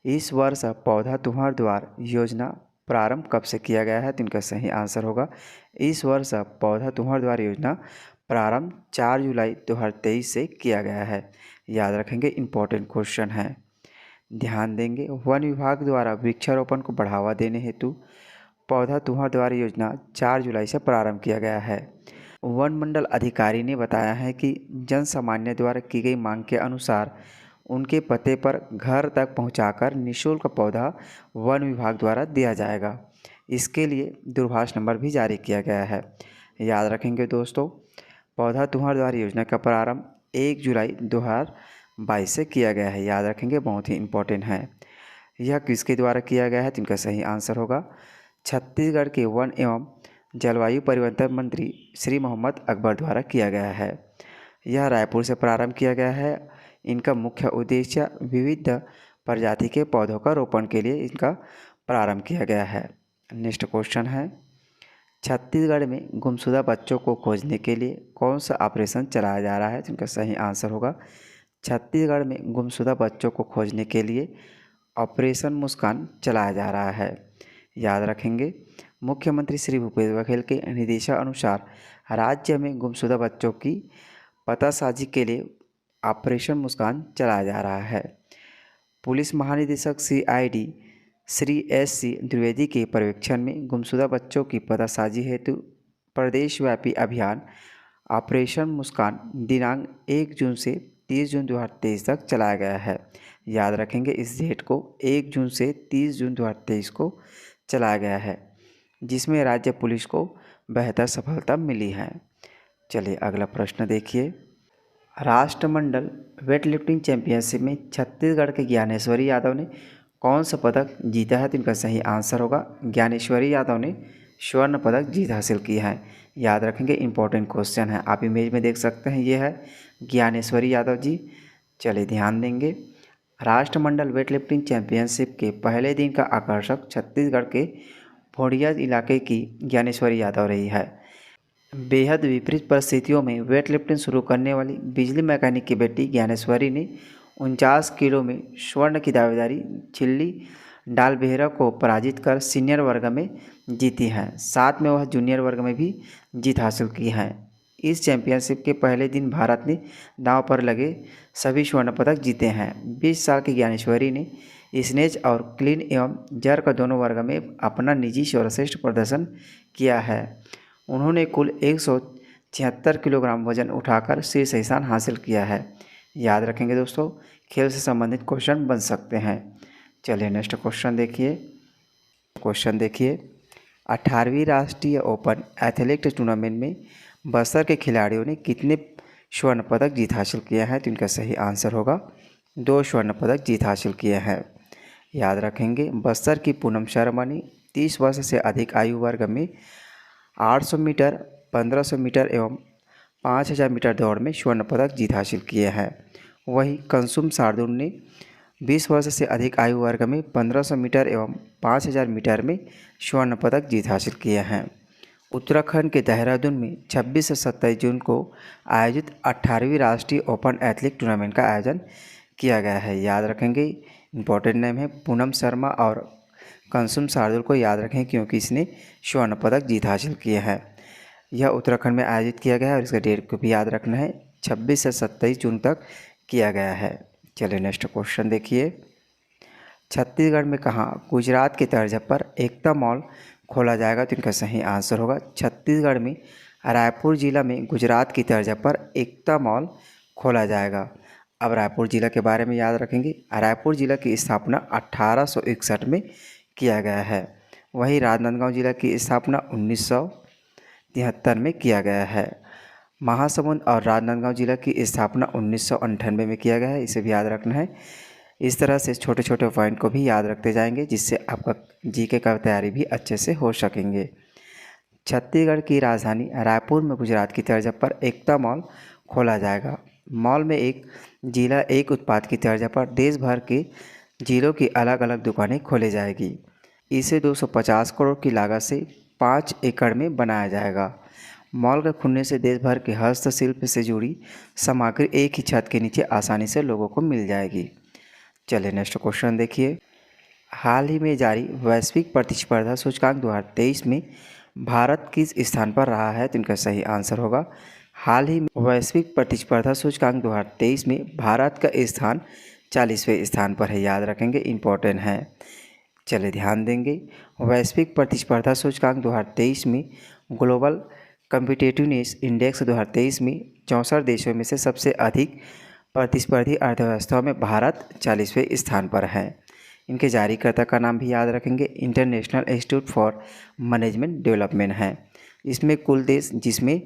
इस वर्ष पौधा तुम्हार द्वार योजना प्रारंभ कब से किया गया है? तो इनका सही आंसर होगा इस वर्ष पौधा तुम्हार द्वार योजना प्रारंभ 4 जुलाई 2023 से किया गया है। याद रखेंगे, इम्पोर्टेंट क्वेश्चन है। ध्यान देंगे, वन विभाग द्वारा वृक्षारोपण को बढ़ावा देने हेतु पौधा तुम्हार द्वार योजना 4 जुलाई से प्रारंभ किया गया है। वन मंडल अधिकारी ने बताया है कि जन सामान्य द्वारा की गई मांग के अनुसार उनके पते पर घर तक पहुंचाकर निःशुल्क पौधा वन विभाग द्वारा दिया जाएगा। इसके लिए दूरभाष नंबर भी जारी किया गया है। याद रखेंगे दोस्तों, पौधा तुम्हार द्वार योजना का प्रारंभ 1 जुलाई 2022 से किया गया है। याद रखेंगे, बहुत ही इम्पोर्टेंट है। यह किसके द्वारा किया गया है? तो इनका सही आंसर होगा छत्तीसगढ़ के वन एवं जलवायु परिवर्तन मंत्री श्री मोहम्मद अकबर द्वारा किया गया है। यह रायपुर से प्रारंभ किया गया है। इनका मुख्य उद्देश्य विविध प्रजाति के पौधों का रोपण के लिए इनका प्रारंभ किया गया है। नेक्स्ट क्वेश्चन है, छत्तीसगढ़ में गुमशुदा बच्चों को खोजने के लिए कौन सा ऑपरेशन चलाया जा रहा है? तो इनका सही आंसर होगा छत्तीसगढ़ में गुमशुदा बच्चों को खोजने के लिए ऑपरेशन मुस्कान चलाया जा रहा है। याद रखेंगे, मुख्यमंत्री श्री भूपेश बघेल के निर्देशानुसार राज्य में गुमशुदा बच्चों की पतासाजी के लिए ऑपरेशन मुस्कान चलाया जा रहा है। पुलिस महानिदेशक CID श्री SC द्विवेदी के पर्यवेक्षण में गुमशुदा बच्चों की पतासाजी हेतु प्रदेशव्यापी अभियान ऑपरेशन मुस्कान दिनांक 1 जून से 30 जून 2023 तक चलाया गया है। याद रखेंगे, इस डेट को 1 जून से 30 जून 2023 को चलाया गया है, जिसमें राज्य पुलिस को बेहतर सफलता मिली है। चलिए अगला प्रश्न देखिए। राष्ट्रमंडल वेटलिफ्टिंग चैंपियनशिप में छत्तीसगढ़ के ज्ञानेश्वरी यादव ने कौन सा पदक जीता है? तो इनका सही आंसर होगा ज्ञानेश्वरी यादव ने स्वर्ण पदक जीत हासिल की है। याद रखेंगे, इंपॉर्टेंट क्वेश्चन है, आप इमेज में देख सकते हैं, ये है ज्ञानेश्वरी यादव जी। चलिए ध्यान देंगे, राष्ट्रमंडल वेटलिफ्टिंग चैंपियनशिप के पहले दिन का आकर्षक छत्तीसगढ़ के भोड़िया इलाके की ज्ञानेश्वरी यादव रही है। बेहद विपरीत परिस्थितियों में वेटलिफ्टिंग शुरू करने वाली बिजली मैकेनिक की बेटी ज्ञानेश्वरी ने 49 किलो में स्वर्ण की दावेदारी छिल्ली डालबेहरा को पराजित कर सीनियर वर्ग में जीती है। साथ में वह जूनियर वर्ग में भी जीत हासिल की है। इस चैंपियनशिप के पहले दिन भारत ने दांव पर लगे सभी स्वर्ण पदक जीते हैं। 20 साल की ज्ञानेश्वरी ने स्नेच और क्लीन एवं जर्क दोनों वर्ग में अपना निजी सर्वश्रेष्ठ प्रदर्शन किया है। उन्होंने कुल 176 किलोग्राम वजन उठाकर शीर्ष स्थान हासिल किया है। याद रखेंगे दोस्तों, खेल से संबंधित क्वेश्चन बन सकते हैं। चलिए नेक्स्ट क्वेश्चन देखिए। 18वीं राष्ट्रीय ओपन एथलेटिक्स टूर्नामेंट में बस्तर के खिलाड़ियों ने कितने स्वर्ण पदक जीत हासिल किया है? तो इनका सही आंसर होगा 2 स्वर्ण पदक जीत हासिल किए हैं। याद रखेंगे, बस्तर की पूनम शर्मा ने 30 वर्ष से अधिक आयु वर्ग में 800 मीटर, 1500 मीटर एवं 5000 मीटर दौड़ में स्वर्ण पदक जीत हासिल किए हैं। वहीं कंसुम सार्दुल ने 20 वर्ष से अधिक आयु वर्ग में 1500 मीटर एवं 5000 मीटर में स्वर्ण पदक जीत हासिल किए हैं। उत्तराखंड के देहरादून में 26 से 27 जून को आयोजित 18वीं राष्ट्रीय ओपन एथलेटिक टूर्नामेंट का आयोजन किया गया है। याद रखेंगे, इंपॉर्टेंट नेम है पूनम शर्मा और कंसुम सार्दुल को याद रखें क्योंकि इसने स्वर्ण पदक जीत हासिल किए हैं। यह उत्तराखंड में आयोजित किया गया है और इसका डेट को भी याद रखना है, 26 से 27 जून तक किया गया है। चलिए नेक्स्ट क्वेश्चन देखिए। छत्तीसगढ़ में कहाँ गुजरात के तर्ज पर एकता मॉल खोला जाएगा? तो इनका सही आंसर होगा छत्तीसगढ़ में रायपुर जिला में गुजरात की तर्ज पर एकता मॉल खोला जाएगा। अब रायपुर जिला के बारे में याद रखेंगे, रायपुर जिला की स्थापना 1861 में किया गया है। वहीं राजनांदगांव जिला की स्थापना 1973 में किया गया है। महासमुंद और राजनांदगांव जिला की स्थापना 1998 में किया गया है, इसे भी याद रखना है। इस तरह से छोटे छोटे पॉइंट को भी याद रखते जाएंगे जिससे आपका जीके का तैयारी भी अच्छे से हो सकेंगे। छत्तीसगढ़ की राजधानी रायपुर में गुजरात की तर्ज पर एकता मॉल खोला जाएगा। मॉल में एक जिला एक उत्पाद की तर्ज पर देश भर के जिलों की अलग अलग दुकानें खोली जाएगी। इसे 250 करोड़ की लागत से 5 एकड़ में बनाया जाएगा। मॉल के खुलने से देश भर के हस्तशिल्प से जुड़ी सामग्री एक ही छत के नीचे आसानी से लोगों को मिल जाएगी। चलिए नेक्स्ट क्वेश्चन देखिए। हाल ही में जारी वैश्विक प्रतिस्पर्धा सूचकांक 2023 में भारत किस स्थान पर रहा है? तो इनका सही आंसर होगा हाल ही में वैश्विक प्रतिस्पर्धा सूचकांक 2023 में भारत का स्थान 40वें स्थान पर है। याद रखेंगे, इम्पोर्टेंट है। चलिए ध्यान देंगे। वैश्विक प्रतिस्पर्धा सूचकांक 2023 में ग्लोबल कॉम्पिटिटिवनेस इंडेक्स 2023 में 64 देशों में से सबसे अधिक प्रतिस्पर्धी अर्थव्यवस्थाओं में भारत 40वें स्थान पर है। इनके जारीकर्ता का नाम भी याद रखेंगे, international institute for management development है। इसमें कुल देश जिसमें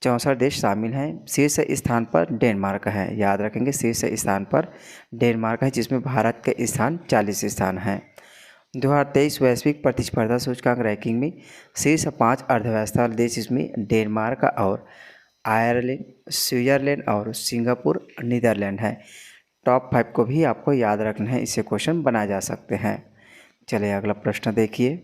64 देश शामिल हैं। शीर्ष स्थान पर डेनमार्क है। याद रखेंगे, शीर्ष स्थान पर डेनमार्क है जिसमें भारत का स्थान 40 स्थान है। 2023 वैश्विक प्रतिस्पर्धा सूचकांक रैंकिंग में शीर्ष 5 अर्थव्यवस्था देश इसमें डेनमार्क और आयरलैंड, स्विट्जरलैंड और सिंगापुर, नीदरलैंड है। टॉप 5 को भी आपको याद रखना है, इससे क्वेश्चन बनाए जा सकते हैं। चलिए अगला प्रश्न देखिए।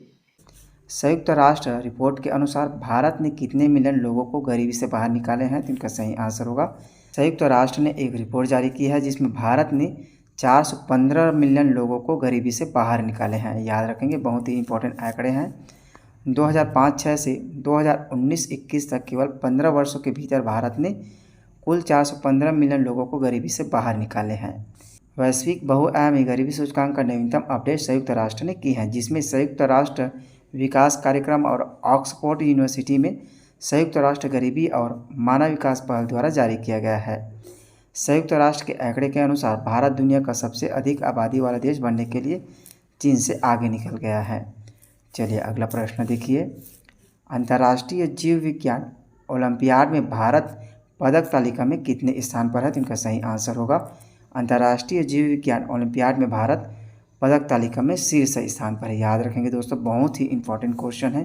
संयुक्त राष्ट्र रिपोर्ट के अनुसार भारत ने कितने मिलियन लोगों को गरीबी से बाहर निकाले हैं? तो इनका सही आंसर होगा संयुक्त राष्ट्र ने एक रिपोर्ट जारी की है जिसमें भारत ने 415 मिलियन लोगों को गरीबी से बाहर निकाले हैं। याद रखेंगे, बहुत ही इंपॉर्टेंट आंकड़े हैं। 2005-06 से 2019-21 तक केवल 15 वर्षों के भीतर भारत ने कुल 415 मिलियन लोगों को गरीबी से बाहर निकाले हैं। वैश्विक बहुआयामी गरीबी सूचकांक का नवीनतम अपडेट संयुक्त राष्ट्र ने की है, जिसमें संयुक्त राष्ट्र विकास कार्यक्रम और ऑक्सफोर्ड यूनिवर्सिटी में संयुक्त राष्ट्र गरीबी और मानव विकास पहल द्वारा जारी किया गया है। संयुक्त राष्ट्र के आंकड़े के अनुसार भारत दुनिया का सबसे अधिक आबादी वाला देश बनने के लिए चीन से आगे निकल गया है। चलिए अगला प्रश्न देखिए। अंतर्राष्ट्रीय जीव विज्ञान ओलंपियाड में भारत पदक तालिका में कितने स्थान पर है? तो इनका सही आंसर होगा अंतर्राष्ट्रीय जीव विज्ञान ओलंपियाड में भारत पदक तालिका में शीर्ष स्थान पर है। याद रखेंगे दोस्तों, बहुत ही इंपॉर्टेंट क्वेश्चन है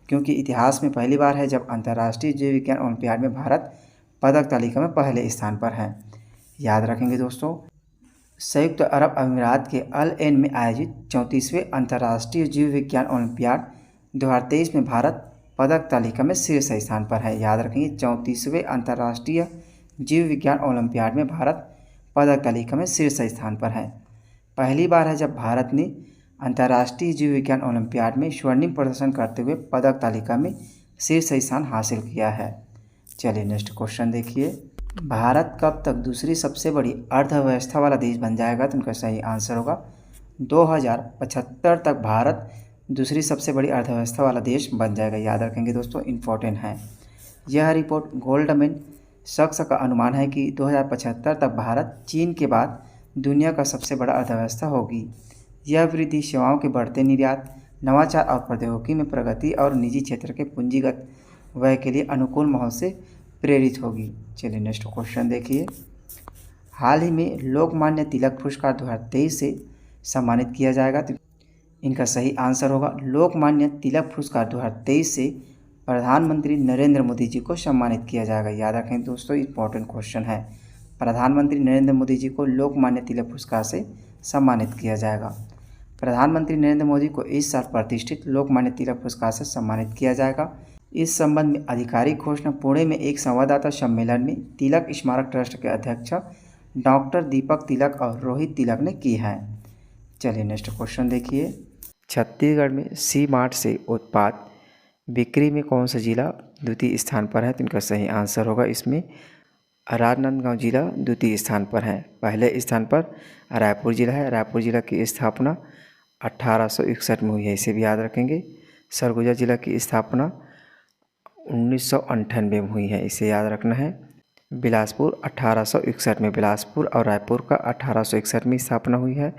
क्योंकि इतिहास में पहली बार है जब अंतर्राष्ट्रीय जीव विज्ञान ओलंपियाड में भारत पदक तालिका में पहले स्थान पर है। याद रखेंगे दोस्तों। संयुक्त अरब अमीरात के अल एन में आयोजित 34वें अंतर्राष्ट्रीय जीव विज्ञान ओलंपियाड 2023 में भारत पदक तालिका में शीर्ष स्थान पर है। याद रखेंगे, 34वें अंतर्राष्ट्रीय जीव विज्ञान ओलंपियाड में भारत पदक तालिका में शीर्ष स्थान पर है। पहली बार है जब भारत ने अंतर्राष्ट्रीय जीव विज्ञान ओलंपियाड में स्वर्णिम प्रदर्शन करते हुए पदक तालिका में शीर्ष स्थान हासिल किया है। चलिए नेक्स्ट क्वेश्चन देखिए। भारत कब तक दूसरी सबसे बड़ी अर्थव्यवस्था वाला देश बन जाएगा? तो उनका सही आंसर होगा 2075 तक भारत दूसरी सबसे बड़ी अर्थव्यवस्था वाला देश बन जाएगा। याद रखेंगे दोस्तों, इम्पोर्टेंट है। यह रिपोर्ट गोल्डमैन सैक्स का अनुमान है कि 2075 तक भारत चीन के बाद दुनिया का सबसे बड़ा अर्थव्यवस्था होगी। यह वृद्धि सेवाओं के बढ़ते निर्यात, नवाचार और प्रौद्योगिकी में प्रगति और निजी क्षेत्र के पूंजीगत व्यय के लिए अनुकूल माहौल से प्रेरित होगी। चलिए नेक्स्ट क्वेश्चन देखिए। हाल ही में लोकमान्य तिलक पुरस्कार 2023 से सम्मानित किया जाएगा। तो इनका सही आंसर होगा लोकमान्य तिलक पुरस्कार 2023 से प्रधानमंत्री नरेंद्र मोदी जी को सम्मानित किया जाएगा। याद रखें दोस्तों, इंपॉर्टेंट क्वेश्चन है। प्रधानमंत्री नरेंद्र मोदी जी को लोकमान्य तिलक पुरस्कार से सम्मानित किया जाएगा। प्रधानमंत्री नरेंद्र मोदी को इस साल प्रतिष्ठित लोकमान्य तिलक पुरस्कार से सम्मानित किया जाएगा। इस संबंध में आधिकारिक घोषणा पुणे में एक संवाददाता सम्मेलन में तिलक स्मारक ट्रस्ट के अध्यक्ष डॉक्टर दीपक तिलक और रोहित तिलक ने की है। चलिए नेक्स्ट क्वेश्चन देखिए। छत्तीसगढ़ में सी मार्ट से उत्पाद बिक्री में कौन सा जिला द्वितीय स्थान पर है? तो इनका सही आंसर होगा इसमें राजनांदगांव जिला द्वितीय स्थान पर है। पहले स्थान पर रायपुर जिला है। रायपुर जिला की स्थापना 1861 में हुई है, इसे भी याद रखेंगे। सरगुजा जिला की स्थापना 1998 में हुई है, इसे याद रखना है। बिलासपुर 1861 में, बिलासपुर और रायपुर का 1861 में स्थापना हुई है।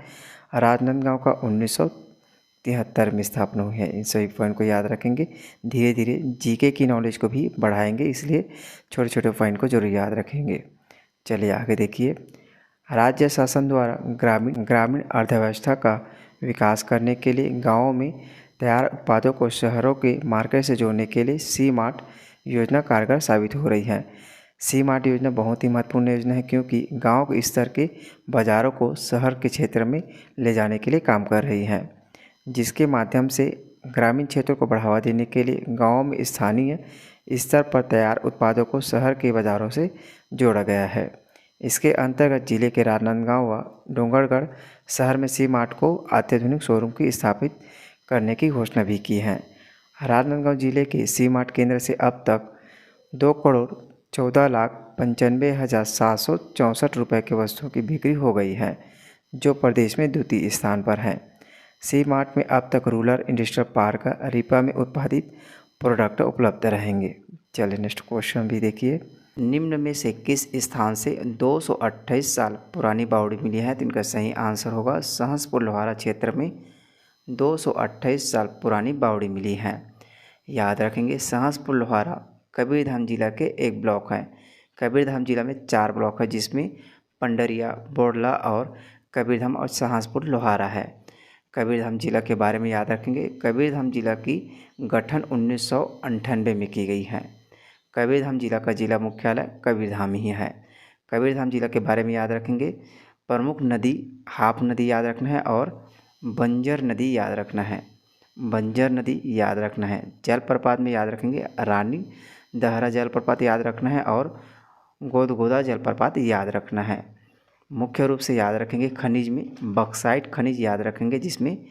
राजनांदगांव का 1973 में स्थापना हुई है। इन सभी पॉइंट को याद रखेंगे। धीरे धीरे जीके की नॉलेज को भी बढ़ाएंगे, इसलिए छोटे छोटे पॉइंट को जरूर याद रखेंगे। चलिए आगे देखिए। राज्य शासन द्वारा ग्रामीण अर्थव्यवस्था का विकास करने के लिए गाँवों में तैयार उत्पादों को शहरों के मार्केट से जोड़ने के लिए सी मार्ट योजना कारगर साबित हो रही है। सी मार्ट योजना बहुत ही महत्वपूर्ण योजना है क्योंकि गांव के स्तर के बाज़ारों को शहर के क्षेत्र में ले जाने के लिए काम कर रही है, जिसके माध्यम से ग्रामीण क्षेत्रों को बढ़ावा देने के लिए गाँवों में स्थानीय स्तर पर तैयार उत्पादों को शहर के बाज़ारों से जोड़ा गया है। इसके अंतर्गत जिले के राजनांदगांव व डोंगरगढ़ शहर में सी मार्ट को अत्याधुनिक शोरूम की स्थापित करने की घोषणा भी की है। राजनांदगांव जिले के सी मार्ट केंद्र से अब तक 2,14,95,764 रुपये की वस्तुओं की बिक्री हो गई है, जो प्रदेश में द्वितीय स्थान पर है। सी मार्ट में अब तक रूरल इंडस्ट्रियल पार्क रीपा में उत्पादित प्रोडक्ट उपलब्ध रहेंगे। चलिए नेक्स्ट क्वेश्चन भी देखिए। निम्न में से किस स्थान से 228 साल पुरानी बावड़ी मिली है? तो इनका सही आंसर होगा सहसपुर लोहारा क्षेत्र में 228 साल पुरानी बावड़ी मिली है। याद रखेंगे सहसपुर लोहारा कबीरधाम जिला के एक ब्लॉक है। कबीरधाम जिला में 4 ब्लॉक है, जिसमें पंडरिया, बोडला और कबीरधाम और सहसपुर लोहारा है। कबीरधाम जिला के बारे में याद रखेंगे। कबीरधाम जिला की गठन 1998 में की गई है। कबीरधाम जिला का जिला मुख्यालय कबीरधाम ही है। कबीरधाम जिला के बारे में याद रखेंगे। प्रमुख नदी हाप नदी याद रखना है और बंजर नदी याद रखना है। बंजर नदी याद रखना है। जलप्रपात में याद रखेंगे रानी दहरा जलप्रपात याद रखना है और गोदगोदा जलप्रपात याद रखना है। मुख्य रूप से याद रखेंगे खनिज में बक्साइट खनिज याद रखेंगे, जिसमें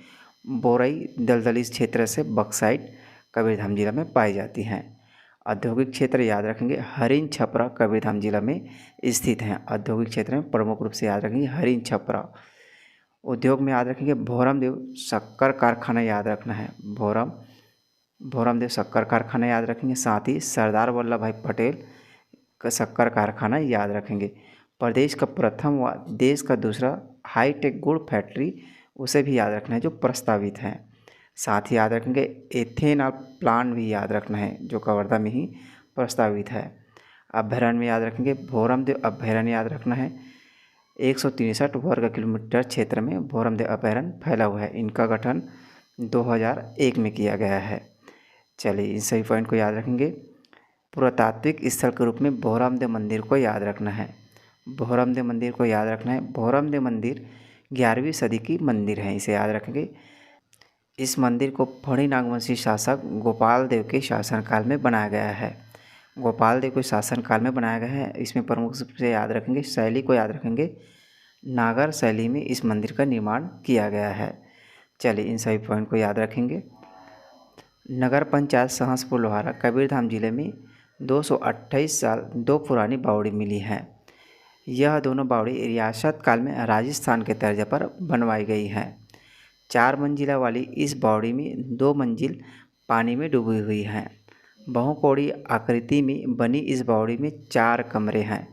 बोरई दलदली क्षेत्र से बक्साइट कबीरधाम जिला में पाई जाती हैं। औद्योगिक क्षेत्र याद रखेंगे हरिन छपरा कबीरधाम जिला में स्थित हैं। औद्योगिक क्षेत्र में प्रमुख रूप से याद रखेंगे हरिन छपरा। उद्योग में याद रखेंगे भोरमदेव शक्कर कारखाना याद रखना है। भोरमदेव शक्कर कारखाना याद रखेंगे। साथ ही सरदार वल्लभ भाई पटेल का शक्कर कारखाना याद रखेंगे। प्रदेश का प्रथम व देश का दूसरा हाईटेक गुड़ फैक्ट्री उसे भी याद रखना है, जो प्रस्तावित है। साथ ही याद रखेंगे एथेनॉल प्लांट भी याद रखना है, जो कवर्धा में ही प्रस्तावित है। अभ्यारण्य में याद रखेंगे भोरमदेव अभ्यारण्य याद रखना है। 163 वर्ग किलोमीटर क्षेत्र में भोरमदेव अभ्यारण्य फैला हुआ है। इनका गठन 2001 में किया गया है। चलिए इन सभी पॉइंट को याद रखेंगे। पुरातात्विक स्थल के रूप में भोरमदेव मंदिर को याद रखना है। भोरमदेव मंदिर को याद रखना है। भोरमदेव मंदिर 11वीं सदी की मंदिर है, इसे याद रखेंगे। इस मंदिर को फणी नागवंशी शासक गोपाल देव के शासनकाल में बनाया गया है। गोपाल देव के शासनकाल में बनाया गया है। इसमें प्रमुख रूप से याद रखेंगे शैली को याद रखेंगे। नागर शैली में इस मंदिर का निर्माण किया गया है। चलिए इन सभी पॉइंट को याद रखेंगे। नगर पंचायत सहसपुर लोहारा कबीरधाम जिले में 228 साल 2 पुरानी बावड़ी मिली हैं। यह दोनों बावड़ी रियासत काल में राजस्थान के तर्ज पर बनवाई गई हैं। 4 मंजिला वाली इस बावड़ी में 2 मंजिल पानी में डूबी हुई हैं। बहुकोणीय आकृति में बनी इस बावड़ी में 4 कमरे हैं।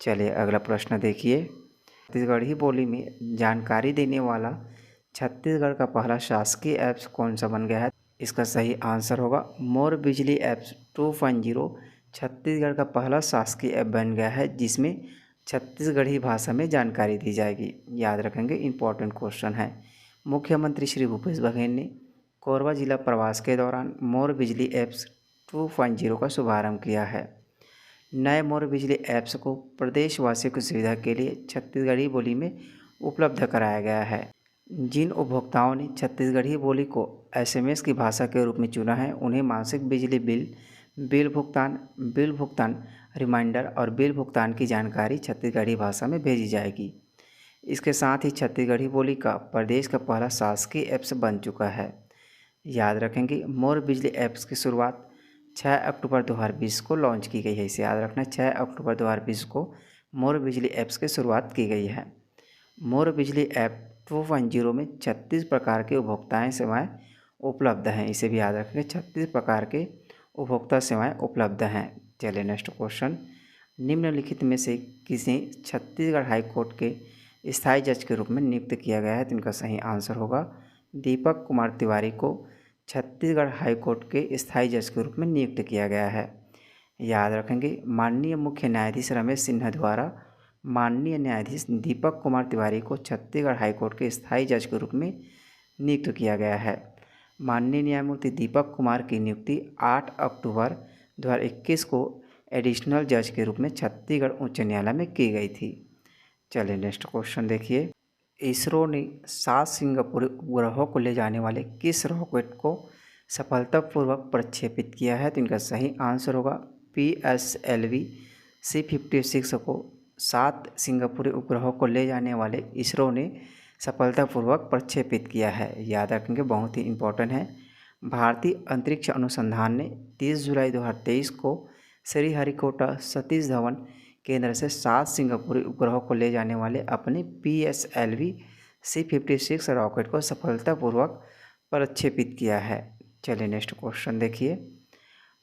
चलिए अगला प्रश्न देखिए। छत्तीसगढ़ी बोली में जानकारी देने वाला छत्तीसगढ़ का पहला शासकीय ऐप्स कौन सा बन गया है? इसका सही आंसर होगा मोर बिजली ऐप्स 2.0 छत्तीसगढ़ का पहला शासकीय ऐप बन गया है, जिसमें छत्तीसगढ़ी भाषा में जानकारी दी जाएगी। याद रखेंगे, इंपॉर्टेंट क्वेश्चन है। मुख्यमंत्री श्री भूपेश बघेल ने कोरबा जिला प्रवास के दौरान मोर बिजली ऐप्स 2.0 का शुभारंभ किया है। नए मोर बिजली ऐप्स को प्रदेशवासियों की सुविधा के लिए छत्तीसगढ़ी बोली में उपलब्ध कराया गया है। जिन उपभोक्ताओं ने छत्तीसगढ़ी बोली को एसएमएस की भाषा के रूप में चुना है, उन्हें मासिक बिजली बिल भुगतान रिमाइंडर और बिल भुगतान की जानकारी छत्तीसगढ़ी भाषा में भेजी जाएगी। इसके साथ ही छत्तीसगढ़ी बोली का प्रदेश का पहला शासकीय ऐप्स बन चुका है। याद रखेंगे मोर बिजली ऐप्स की शुरुआत 6 अक्टूबर 2020 को लॉन्च की गई है। इसे याद रखना, 6 अक्टूबर 2020 को मोर बिजली ऐप्स की शुरुआत की गई है। मोर बिजली ऐप 2.0 में 36 प्रकार के उपभोक्ताएँ सेवाएँ उपलब्ध हैं। इसे भी याद रखेंगे, 36 प्रकार के उपभोक्ता सेवाएँ उपलब्ध हैं। चलिए नेक्स्ट क्वेश्चन। निम्नलिखित में से किसे छत्तीसगढ़ हाई कोर्ट के स्थायी जज के रूप में नियुक्त किया गया है? तो इनका सही आंसर होगा दीपक कुमार तिवारी को छत्तीसगढ़ हाई कोर्ट के स्थायी जज के रूप में नियुक्त किया गया है। याद रखेंगे, माननीय मुख्य न्यायाधीश रमेश सिन्हा द्वारा माननीय न्यायाधीश दीपक कुमार तिवारी को छत्तीसगढ़ हाई कोर्ट के स्थायी जज के रूप में नियुक्त किया गया है। माननीय न्यायमूर्ति दीपक कुमार की नियुक्ति 8 अक्टूबर 2021 को एडिशनल जज के रूप में छत्तीसगढ़ उच्च न्यायालय में की गई थी। चलिए नेक्स्ट क्वेश्चन देखिए। इसरो ने 7 सिंगापुरी उपग्रहों को ले जाने वाले किस रॉकेट को सफलतापूर्वक प्रक्षेपित किया है? तो इनका सही आंसर होगा PSLV C56 को 7 सिंगापुरी उपग्रहों को ले जाने वाले इसरो ने सफलतापूर्वक प्रक्षेपित किया है। याद रखेंगे, बहुत ही इम्पोर्टेंट है। भारतीय अंतरिक्ष अनुसंधान ने 30 जुलाई 2023 को श्रीहरिकोटा सतीश धवन केंद्र से 7 सिंगापुरी उपग्रहों को ले जाने वाले अपने PSLV C56 रॉकेट को सफलतापूर्वक प्रक्षेपित किया है। चलिए नेक्स्ट क्वेश्चन देखिए।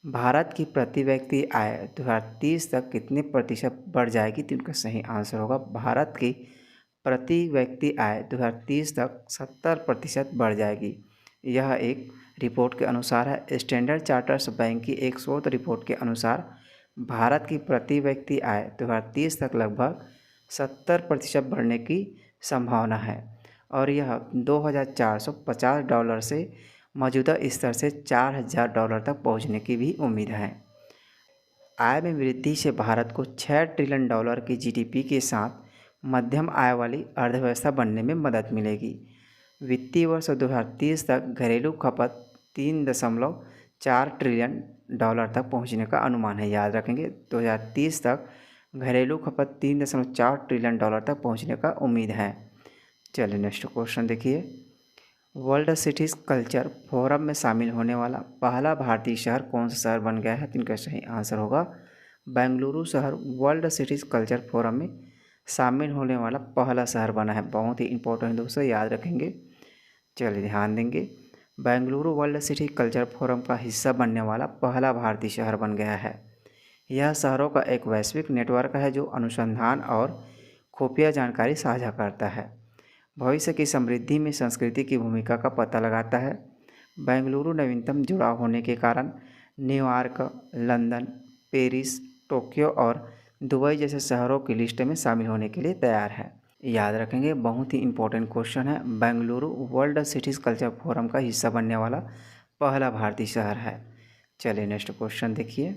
भारत की प्रति व्यक्ति आय 2030 तक कितने प्रतिशत बढ़ जाएगी? तो इनका सही आंसर होगा भारत की प्रति व्यक्ति आय 2030 तक 70% बढ़ जाएगी। यह एक रिपोर्ट के अनुसार है। स्टैंडर्ड चार्टर्स बैंक की एक शोध रिपोर्ट के अनुसार भारत की प्रति व्यक्ति आय 2030 तक लगभग 70% बढ़ने की संभावना है और यह $2,450 से मौजूदा स्तर से $4,000 तक पहुंचने की भी उम्मीद है। आय में वृद्धि से भारत को $6 ट्रिलियन की GDP के साथ मध्यम आय वाली अर्थव्यवस्था बनने में मदद मिलेगी। वित्तीय वर्ष 2030 तक घरेलू खपत $3.4 ट्रिलियन तक पहुंचने का अनुमान है। याद रखेंगे, 2030 तक घरेलू खपत $3.4 ट्रिलियन तक पहुंचने का उम्मीद है। चलिए नेक्स्ट क्वेश्चन देखिए। वर्ल्ड सिटीज़ कल्चर फोरम में शामिल होने वाला पहला भारतीय शहर कौन सा शहर बन गया है? तो इनका सही आंसर होगा बेंगलुरु शहर वर्ल्ड सिटीज़ कल्चर फोरम में शामिल होने वाला पहला शहर बना है। बहुत ही इंपॉर्टेंट दोस्तों, याद रखेंगे। चलिए ध्यान देंगे, Bengaluru world city culture forum का हिस्सा बनने वाला पहला भारतीय शहर बन गया है। यह शहरों का एक वैश्विक नेटवर्क है जो अनुसंधान और खुफिया जानकारी साझा करता है, भविष्य की समृद्धि में संस्कृति की भूमिका का पता लगाता है। बेंगलुरु नवीनतम जुड़ाव होने के कारण न्यूयॉर्क, लंदन, पेरिस, टोक्यो और दुबई जैसे शहरों की लिस्ट में शामिल होने के लिए तैयार है। याद रखेंगे, बहुत ही इंपॉर्टेंट क्वेश्चन है। Bengaluru world cities culture forum का हिस्सा बनने वाला पहला भारतीय शहर है। चलिए नेक्स्ट क्वेश्चन देखिए।